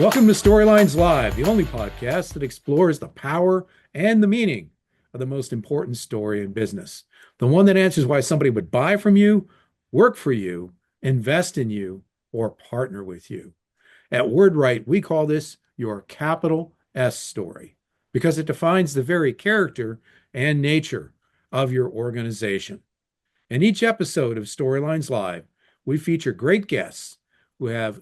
Welcome to Storylines Live, the only podcast that explores the power and the meaning of the most important story in business. The one that answers why somebody would buy from you, work for you, invest in you, or partner with you. At WordWrite, we call this your capital S story because it defines the very character and nature of your organization. In each episode of Storylines Live, we feature great guests who have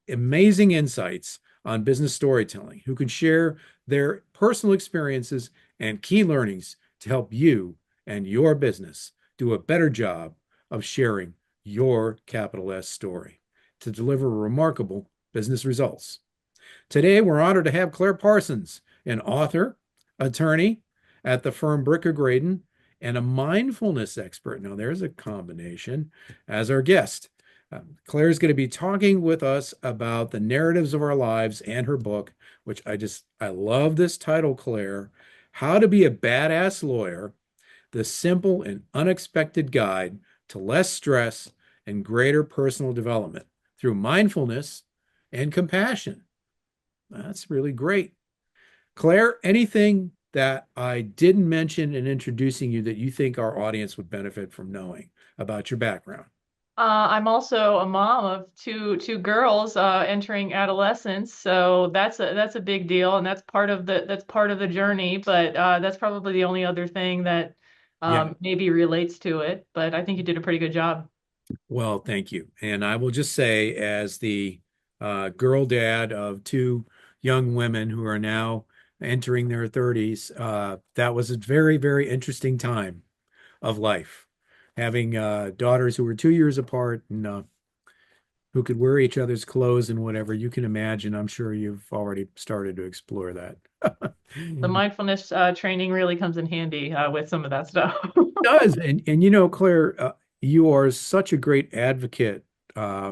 amazing insights on business storytelling, who can share their personal experiences and key learnings to help you and your business do a better job of sharing your capital S story to deliver remarkable business results. Today, we're honored to have Claire Parsons, an author, attorney at the firm Bricker Graydon, and a mindfulness expert. Now, there's a combination as our guest. Claire is going to be talking with us about the narratives of our lives and her book, which I love this title, Claire, How to Be a Badass Lawyer, the Simple and Unexpected Guide to Less Stress and Greater Personal Development through Mindfulness and Compassion. That's really great. Claire, anything that I didn't mention in introducing you that you think our audience would benefit from knowing about your background? I'm also a mom of two girls entering adolescence, so that's a big deal, and that's part of the journey. But that's probably the only other thing that Yeah. maybe relates to it. But I think you did a pretty good job. Well, thank you. And I will just say, as the girl dad of two young women who are now entering their 30s, that was a very, very interesting time of life. Having daughters who were 2 years apart and who could wear each other's clothes and whatever you can imagine. I'm sure you've already started to explore that. The mindfulness training really comes in handy with some of that stuff. Does. And you know, Claire, you are such a great advocate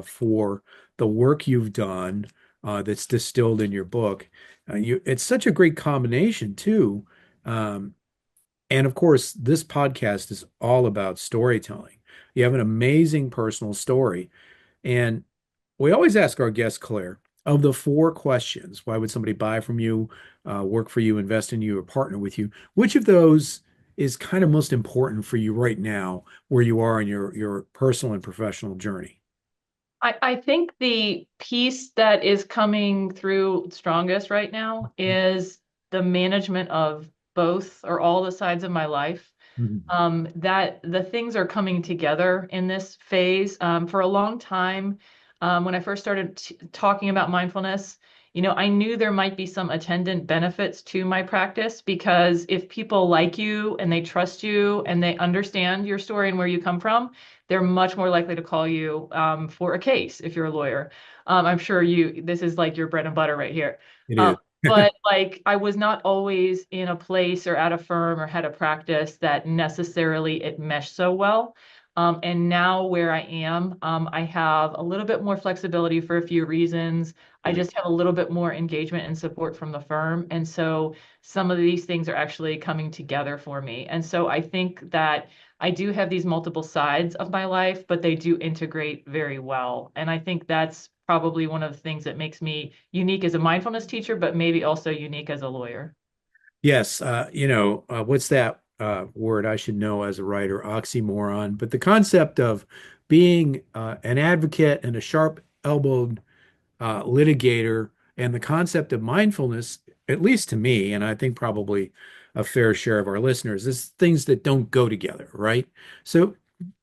for the work you've done that's distilled in your book. It's such a great combination too. Um, and of course, this podcast is all about storytelling. You have an amazing personal story. And we always ask our guests, Claire, of the four questions, why would somebody buy from you, work for you, invest in you, or partner with you? Which of those is kind of most important for you right now, where you are in your personal and professional journey? I think the piece that is coming through strongest right now is the management of both or all the sides of my life. Mhm. That the things are coming together in this phase. For a long time, when I first started talking about mindfulness, I knew there might be some attendant benefits to my practice because if people like you and they trust you and they understand your story and where you come from, they're much more likely to call you for a case if you're a lawyer. I'm sure this is like your bread and butter right here. It Um, is. but like I was not always in a place or at a firm or had a practice that necessarily it meshed so well. And now where I am, I have a little bit more flexibility for a few reasons. I Right. just have a little bit more engagement and support from the firm. And so some of these things are actually coming together for me. And so I think that I do have these multiple sides of my life, but they do integrate very well. And I think that's probably one of the things that makes me unique as a mindfulness teacher, but maybe also unique as a lawyer. Yes, what's that word I should know as a writer? Oxymoron. But the concept of being an advocate and a sharp-elbowed litigator, and the concept of mindfulness, at least to me, and I think probably a fair share of our listeners, is things that don't go together, right? So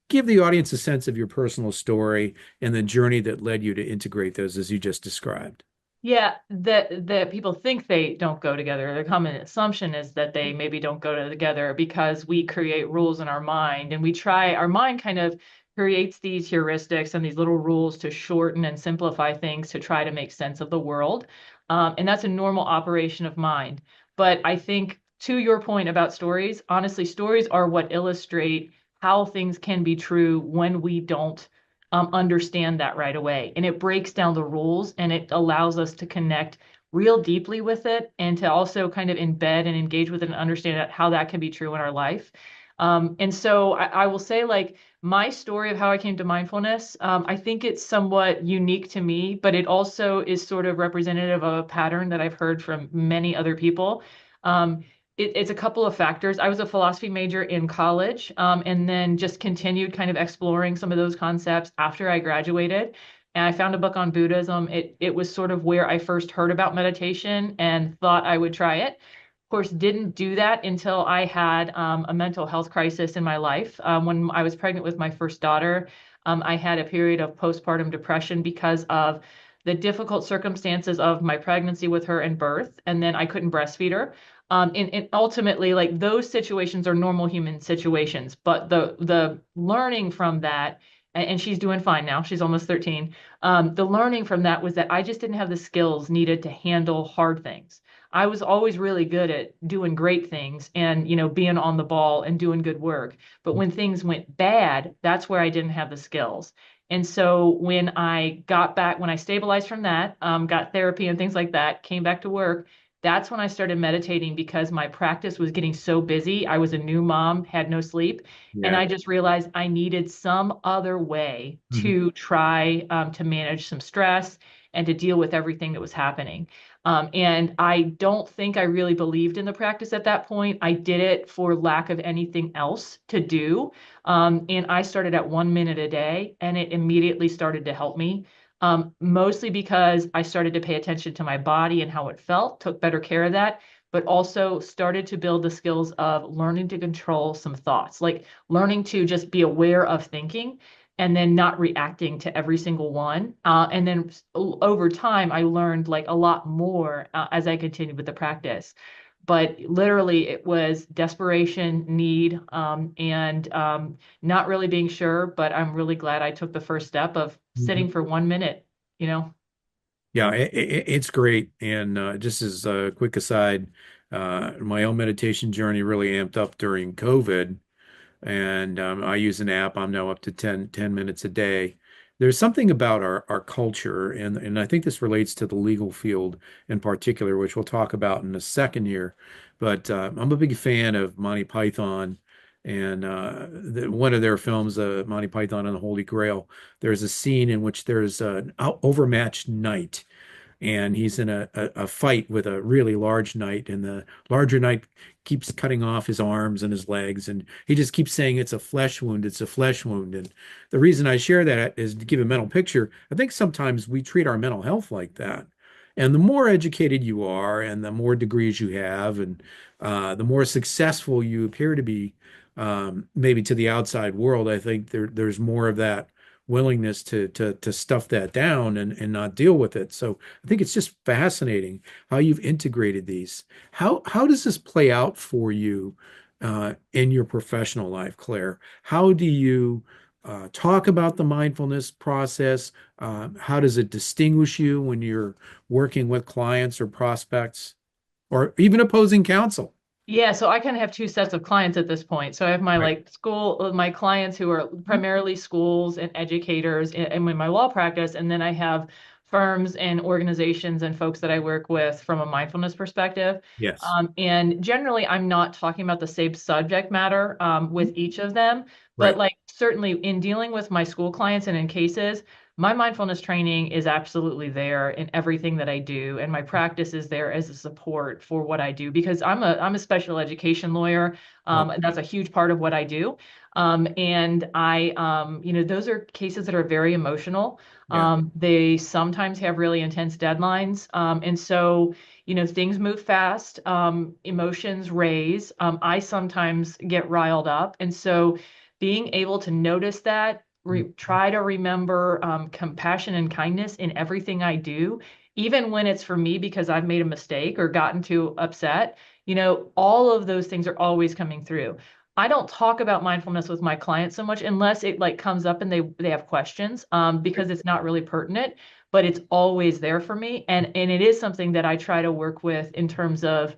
give the audience a sense of your personal story and the journey that led you to integrate those as you just described. Yeah, that people think they don't go together. The common assumption is that they maybe don't go together because we create rules in our mind and our mind kind of creates these heuristics and these little rules to shorten and simplify things to try to make sense of the world. And that's a normal operation of mind. But I think to your point about stories, honestly, stories are what illustrate how things can be true when we don't understand that right away. And it breaks down the rules and it allows us to connect real deeply with it and to also kind of embed and engage with it and understand how that can be true in our life. And so I will say, like, my story of how I came to mindfulness, I think it's somewhat unique to me, but it also is sort of representative of a pattern that I've heard from many other people. Um, it's a couple of factors. I was a philosophy major in college, and then just continued kind of exploring some of those concepts after I graduated. And I found a book on Buddhism. It was sort of where I first heard about meditation and thought I would try it. Of course, didn't do that until I had a mental health crisis in my life. When I was pregnant with my first daughter, I had a period of postpartum depression because of the difficult circumstances of my pregnancy with her and birth, and then I couldn't breastfeed her. And ultimately, like those situations are normal human situations, but the learning from that, and she's doing fine now. She's almost 13. The learning from that was that I just didn't have the skills needed to handle hard things. I was always really good at doing great things and, being on the ball and doing good work. But when things went bad, that's where I didn't have the skills. And so when I got back, when I stabilized from that, got therapy and things like that, came back to work, that's when I started meditating because my practice was getting so busy. I was a new mom, had no sleep, and Yeah. I just realized I needed some other way Mhm. to try to manage some stress and to deal with everything that was happening. And I don't think I really believed in the practice at that point. I did it for lack of anything else to do. And I started at 1 minute a day, and it immediately started to help me. Mostly because I started to pay attention to my body and how it felt, took better care of that, but also started to build the skills of learning to control some thoughts, like learning to just be aware of thinking and then not reacting to every single one. And then over time, I learned like a lot more as I continued with the practice. But literally, it was desperation, need, and not really being sure. But I'm really glad I took the first step of Mhm. sitting for 1 minute, you know? Yeah, it's great. And just as a quick aside, my own meditation journey really amped up during COVID. And I use an app. I'm now up to 10 minutes a day. There's something about our culture, and I think this relates to the legal field in particular, which we'll talk about in a second here. But I'm a big fan of Monty Python and one of their films, Monty Python and the Holy Grail. There's a scene in which there's an overmatched knight and he's in a fight with a really large knight, and the larger knight keeps cutting off his arms and his legs, and he just keeps saying it's a flesh wound, it's a flesh wound. And the reason I share that is to give a mental picture. I think sometimes we treat our mental health like that. And the more educated you are, and the more degrees you have, and the more successful you appear to be, maybe to the outside world, I think there's more of that willingness to stuff that down and not deal with it. So I think it's just fascinating how you've integrated these. How does this play out for you in your professional life, Claire? How do you talk about the mindfulness process? How does it distinguish you when you're working with clients or prospects or even opposing counsel? Yeah, so I kind of have two sets of clients at this point. So I have my Right. like school, my clients who are primarily schools and educators and in my law practice, and then I have firms and organizations and folks that I work with from a mindfulness perspective. Yes. And generally, I'm not talking about the same subject matter with each of them, but Right. like certainly in dealing with my school clients and in cases, my mindfulness training is absolutely there in everything that I do, and my practice is there as a support for what I do because I'm a special education lawyer, and that's a huge part of what I do. And those are cases that are very emotional. Yeah. They sometimes have really intense deadlines, and so things move fast, emotions raise. I sometimes get riled up, and so being able to notice that try to remember compassion and kindness in everything I do, even when it's for me because I've made a mistake or gotten too upset. All of those things are always coming through. I don't talk about mindfulness with my clients so much unless it like comes up and they have questions because it's not really pertinent, but it's always there for me. And it is something that I try to work with in terms of,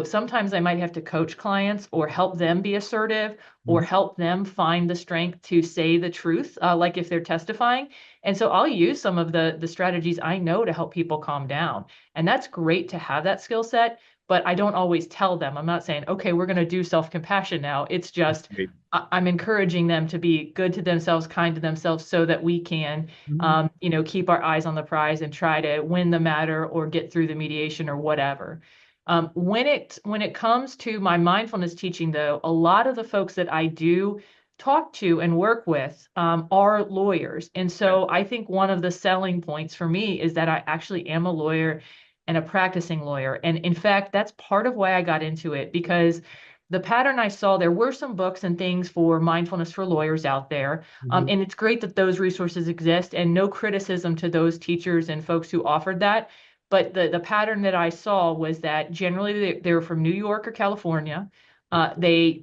sometimes I might have to coach clients or help them be assertive or Mhm. help them find the strength to say the truth, like if they're testifying. And so I'll use some of the strategies I know to help people calm down. And that's great to have that skill set. but I don't always tell them. I'm not saying, okay, we're going to do self-compassion now. It's just Right. I'm encouraging them to be good to themselves, kind to themselves, so that we can, Mhm. keep our eyes on the prize and try to win the matter or get through the mediation or whatever. When it comes to my mindfulness teaching, though, a lot of the folks that I do talk to and work with are lawyers. And Yeah. so I think one of the selling points for me is that I actually am a lawyer and a practicing lawyer. And in fact, that's part of why I got into it, because the pattern I saw, there were some books and things for mindfulness for lawyers out there. Mhm. And it's great that those resources exist, and no criticism to those teachers and folks who offered that. But the pattern that I saw was that generally they were from New York or California. They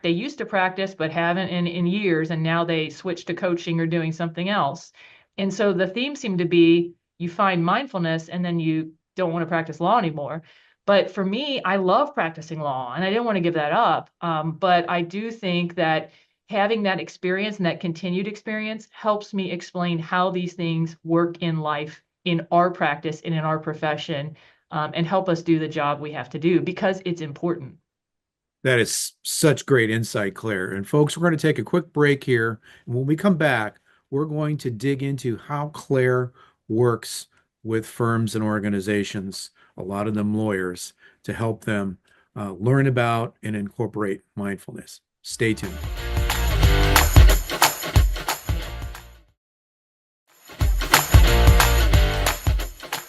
used to practice but haven't in years, and now they switch to coaching or doing something else. And so the theme seemed to be you find mindfulness and then you don't want to practice law anymore. But for me, I love practicing law and I didn't want to give that up. But I do think that having that experience and that continued experience helps me explain how these things work in life, in our practice, and in our profession, and help us do the job we have to do because it's important. That is such great insight, Claire. And folks, we're going to take a quick break here. And when we come back, we're going to dig into how Claire works with firms and organizations, a lot of them lawyers, to help them learn about and incorporate mindfulness. Stay tuned.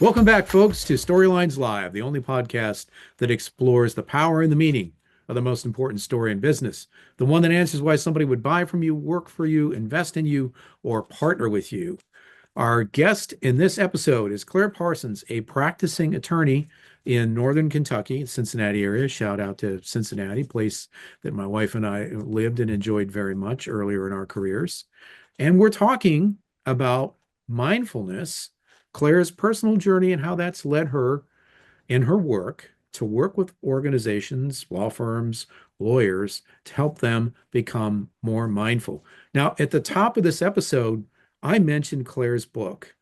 Welcome back, folks, to Storylines Live, the only podcast that explores the power and the meaning of the most important story in business, the one that answers why somebody would buy from you, work for you, invest in you, or partner with you. Our guest in this episode is Claire Parsons, a practicing attorney in Northern Kentucky, Cincinnati area. Shout out to Cincinnati, place that my wife and I lived and enjoyed very much earlier in our careers. And we're talking about mindfulness, Claire's personal journey, and how that's led her in her work to work with organizations, law firms, lawyers to help them become more mindful. Now, at the top of this episode, I mentioned Claire's book,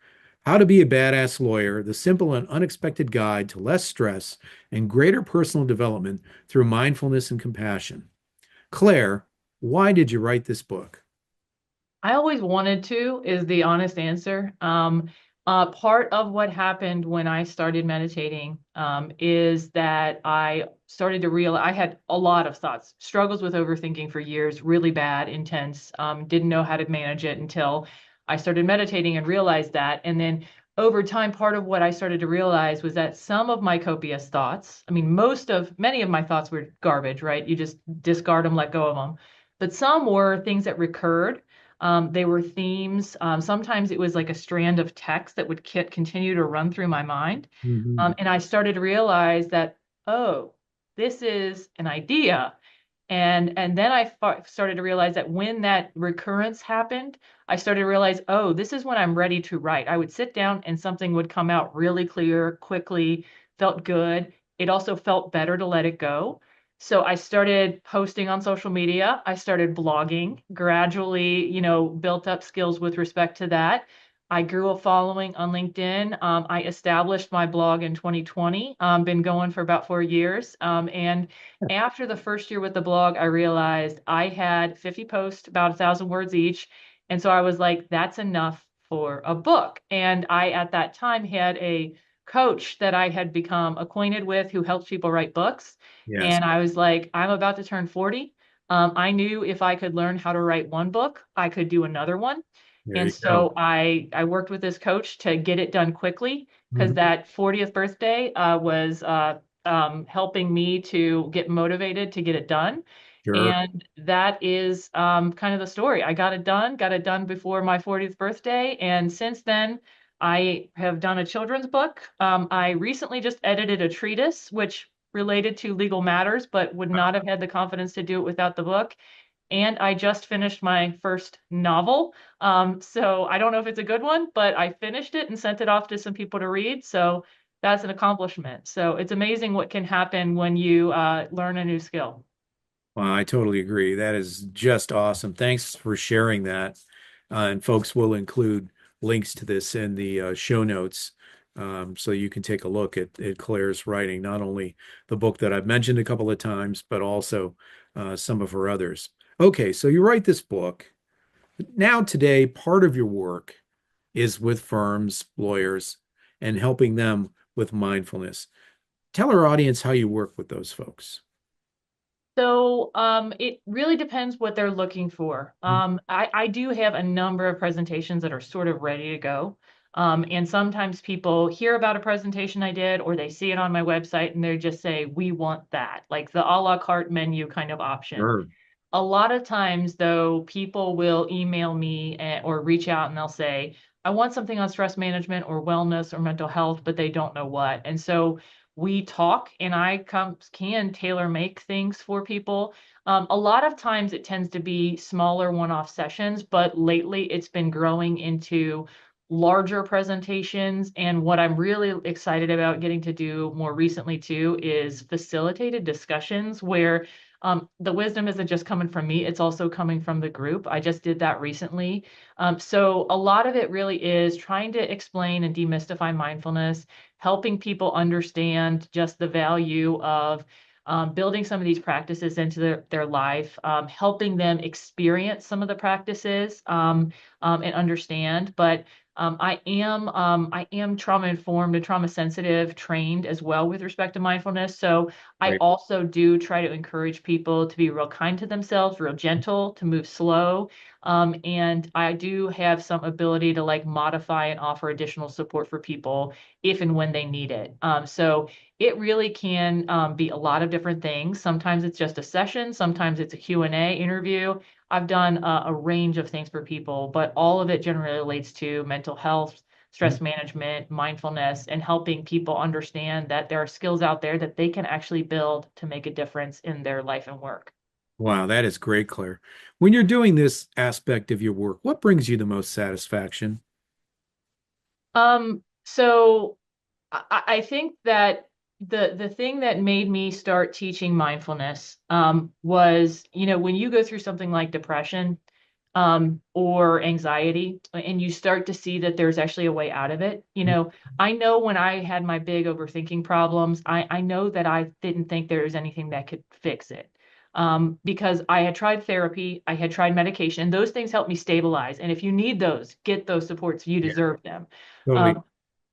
How to Be a Badass Lawyer, the Simple and Unexpected Guide to Less Stress and Greater Personal Development Through Mindfulness and Compassion. Claire, why did you write this book? I always wanted to, is the honest answer. Part of what happened when I started meditating is that I started to realize I had a lot of thoughts, struggles with overthinking for years, really bad, intense, didn't know how to manage it until I started meditating and realized that. And then over time, part of what I started to realize was that some of my copious thoughts, I mean, many of my thoughts were garbage, right? You just discard them, let go of them. But some were things that recurred. They were themes. Sometimes it was like a strand of text that would continue to run through my mind. Mhm. And I started to realize that, oh, this is an idea. And then started to realize that when that recurrence happened, I started to realize, oh, this is when I'm ready to write. I would sit down and something would come out really clear, quickly, felt good. It also felt better to let it go. So I started posting on social media. I started blogging, gradually, built up skills with respect to that. I grew a following on LinkedIn. I established my blog in 2020, been going for about 4 years. And after the first year with the blog, I realized I had 50 posts, about 1,000 words each. And so I was like, that's enough for a book. And I, at that time, had a coach that I had become acquainted with who helps people write books. Yes, And I was like, I'm about to turn 40. I knew if I could learn how to write one book, I could do another one. there And you go. so I worked with this coach to get it done quickly because Mhm. that 40th birthday was helping me to get motivated to get it done. Sure. And that is kind of the story. I got it done before my 40th birthday. And since then, I have done a children's book. I recently just edited a treatise, which related to legal matters, but would not have had the confidence to do it without the book. And I just finished my first novel. So I don't know if it's a good one, but I finished it and sent it off to some people to read. So that's an accomplishment. So it's amazing what can happen when you learn a new skill. Well, I totally agree. That is just awesome. Thanks for sharing that. And folks will include links to this in the show notes. So you can take a look at Claire's writing, not only the book that I've mentioned a couple of times, but also some of her others. Okay, so you write this book. Now, today, part of your work is with firms, lawyers, and helping them with mindfulness. Tell our audience how you work with those folks. So it really depends what they're looking for. I do have a number of presentations that are sort of ready to go. And sometimes people hear about a presentation I did, or they see it on my website and they just say, we want that, like the a la carte menu kind of option. Sure. A lot of times, though, people will email me or reach out and they'll say, I want something on stress management or wellness or mental health, but they don't know what. And so we talk and can tailor make things for people. A lot of times it tends to be smaller one-off sessions, but lately it's been growing into larger presentations. And what I'm really excited about getting to do more recently too is facilitated discussions where the wisdom isn't just coming from me, it's also coming from the group. I just did that recently. So a lot of it really is trying to explain and demystify mindfulness, helping people understand just the value of building some of these practices into their life, helping them experience some of the practices and understand. But I am trauma informed and trauma sensitive trained as well with respect to mindfulness. So I Right. also do try to encourage people to be real kind to themselves, real gentle, to move slow. And I do have some ability to like modify and offer additional support for people if and when they need it. So it really can be a lot of different things. Sometimes it's just a session, sometimes it's a Q&A interview. I've done a range of things for people, but all of it generally relates to mental health, stress management, mindfulness, and helping people understand that there are skills out there that they can actually build to make a difference in their life and work. Wow, that is great, Claire. When you're doing this aspect of your work, what brings you the most satisfaction? So I think that the thing that made me start teaching mindfulness was, when you go through something like depression or anxiety, and you start to see that there's actually a way out of it. I know when I had my big overthinking problems, I know that I didn't think there was anything that could fix it. Because I had tried therapy, I had tried medication, and those things help me stabilize. And if you need those, get those supports. You Yeah, deserve them. totally.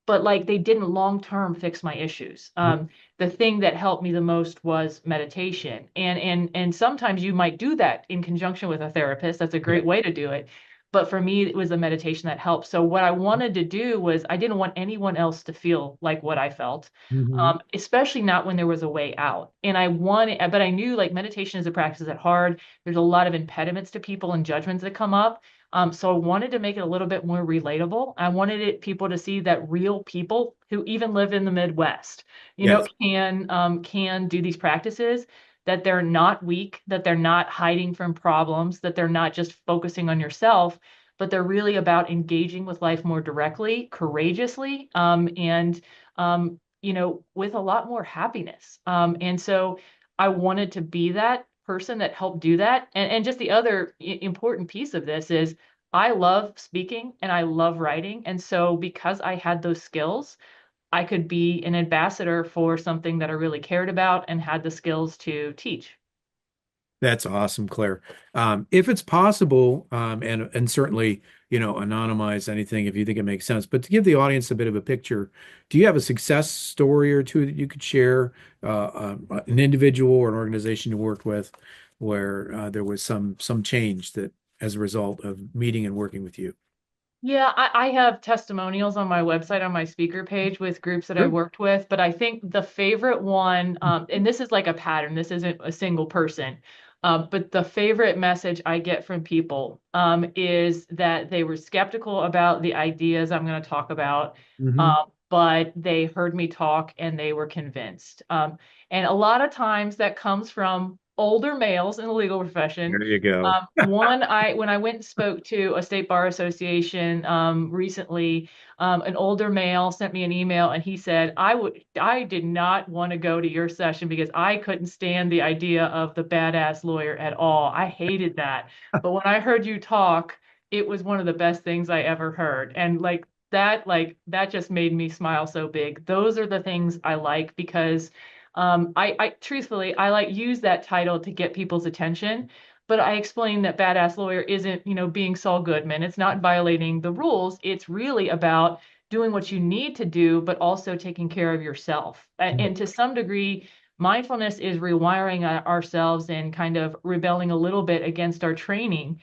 But like they didn't long term fix my issues. The thing that helped me the most was meditation, and sometimes you might do that in conjunction with a therapist. That's a Yeah. great way to do it. But for me, it was the meditation that helped. So what I wanted to do was I didn't want anyone else to feel like what I felt, Hmm. especially not when there was a way out. And but I knew like meditation is a practice that's hard. There's a lot of impediments to people and judgments that come up. So I wanted to make it a little bit more relatable. I wanted people to see that real people who even live in the Midwest, Yes. can do these practices, that they're not weak, that they're not hiding from problems, that they're not just focusing on yourself, but they're really about engaging with life more directly, courageously, and with a lot more happiness. And so I wanted to be that person that helped do that. And just the other important piece of this is I love speaking and I love writing. And so because I had those skills, I could be an ambassador for something that I really cared about and had the skills to teach. That's awesome, Claire. If it's possible, and certainly, anonymize anything if you think it makes sense, but to give the audience a bit of a picture, do you have a success story or two that you could share, an individual or an organization you worked with where there was some change that as a result of meeting and working with you? Yeah, I have testimonials on my website on my speaker page with groups that I Sure. worked with, but I think the favorite one, and this is like a pattern, this isn't a single person, but the favorite message I get from people is that they were skeptical about the ideas I'm going to talk about, Hmm. but they heard me talk and they were convinced. And a lot of times that comes from older males in the legal profession. There you go. When I went and spoke to a state bar association recently, an older male sent me an email and he said, I did not want to go to your session because I couldn't stand the idea of the badass lawyer at all. I hated that. But when I heard you talk, it was one of the best things I ever heard. And like that just made me smile so big. Those are the things I like because I truthfully, I like use that title to get people's attention. But I explain that badass lawyer isn't, being Saul Goodman. It's not violating the rules. It's really about doing what you need to do, but also taking care of yourself. And to some degree, mindfulness is rewiring ourselves and kind of rebelling a little bit against our training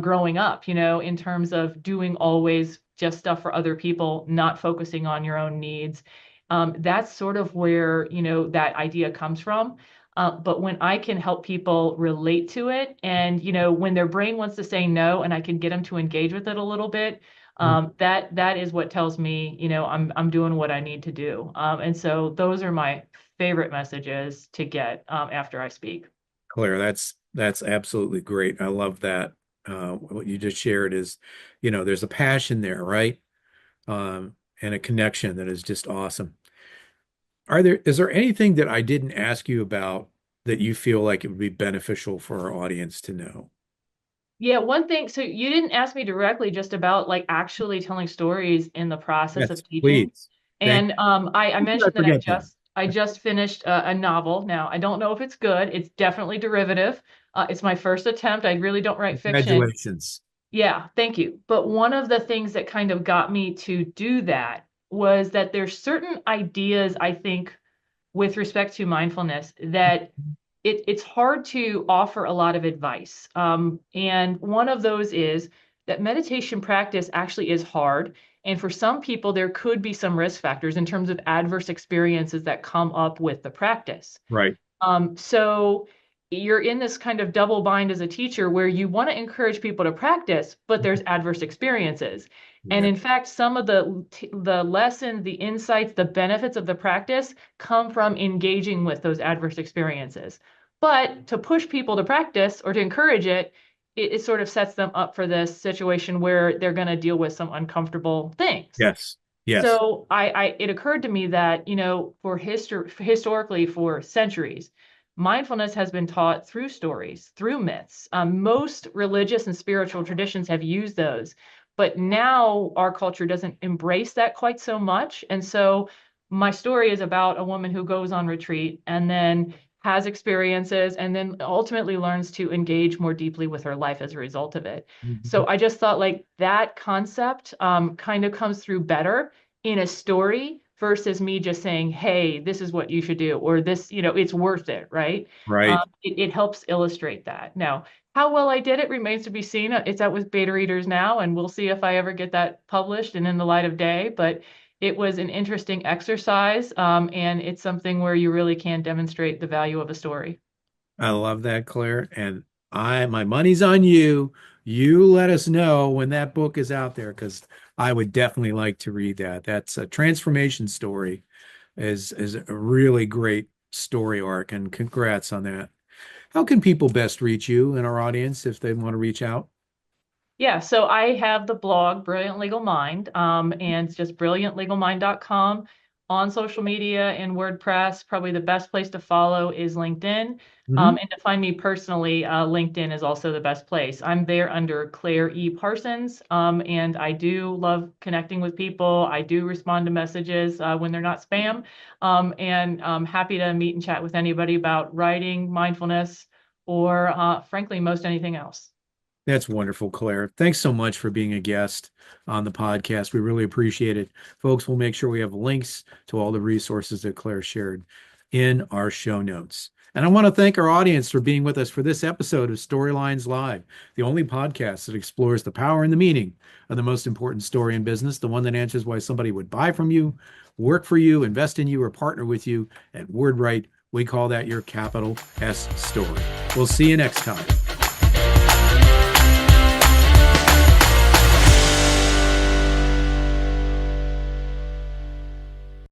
growing up, in terms of doing always just stuff for other people, not focusing on your own needs. That's sort of where, that idea comes from. But when I can help people relate to it and, when their brain wants to say no and I can get them to engage with it a little bit, that is what tells me, I'm doing what I need to do. And so those are my favorite messages to get after I speak. Claire, that's absolutely great. I love that. What you just shared is, there's a passion there, right? And a connection that is just awesome. Is there anything that I didn't ask you about that you feel like it would be beneficial for our audience to know? Yeah, one thing, so you didn't ask me directly just about like actually telling stories in the process Yes, of teaching. please. Thank And I you. I mentioned that forget that. I just finished a novel. Now, I don't know if it's good. It's definitely derivative. It's my first attempt. I really don't write fiction. Congratulations. Yeah, thank you. But one of the things that kind of got me to do that was that there's certain ideas, I think, with respect to mindfulness that it's hard to offer a lot of advice. And one of those is that meditation practice actually is hard. And for some people, there could be some risk factors in terms of adverse experiences that come up with the practice. Right. So you're in this kind of double bind as a teacher where you want to encourage people to practice, but there's adverse experiences. And Yeah. in fact, some of the lessons, the insights, the benefits of the practice come from engaging with those adverse experiences. But to push people to practice or to encourage it sort of sets them up for this situation where they're going to deal with some uncomfortable things. Yes. Yes. So it occurred to me that, historically for centuries, mindfulness has been taught through stories, through myths. Most religious and spiritual traditions have used those, but now our culture doesn't embrace that quite so much. And so my story is about a woman who goes on retreat and then has experiences and then ultimately learns to engage more deeply with her life as a result of it. Mhm. So I just thought like that concept kind of comes through better in a story versus me just saying, hey, this is what you should do, or this, it's worth it, right? Right. It helps illustrate that. Now, how well I did it remains to be seen. It's out with beta readers now, and we'll see if I ever get that published and in the light of day. But it was an interesting exercise, and it's something where you really can demonstrate the value of a story. I love that, Claire. And my money's on you. You let us know when that book is out there because I would definitely like to read that. That's a transformation story, is a really great story arc, and congrats on that. How can people best reach you in our audience if they want to reach out? Yeah, so I have the blog Brilliant Legal Mind, and it's just brilliantlegalmind.com. On social media and WordPress, probably the best place to follow is LinkedIn. Hmm. And to find me personally, LinkedIn is also the best place. I'm there under Claire E. Parsons, and I do love connecting with people. I do respond to messages when they're not spam, and I'm happy to meet and chat with anybody about writing, mindfulness, or frankly, most anything else. That's wonderful, Claire. Thanks so much for being a guest on the podcast. We really appreciate it. Folks, we'll make sure we have links to all the resources that Claire shared in our show notes. And I want to thank our audience for being with us for this episode of Storylines Live, the only podcast that explores the power and the meaning of the most important story in business, the one that answers why somebody would buy from you, work for you, invest in you, or partner with you. At WordWrite, we call that your capital S story. We'll see you next time.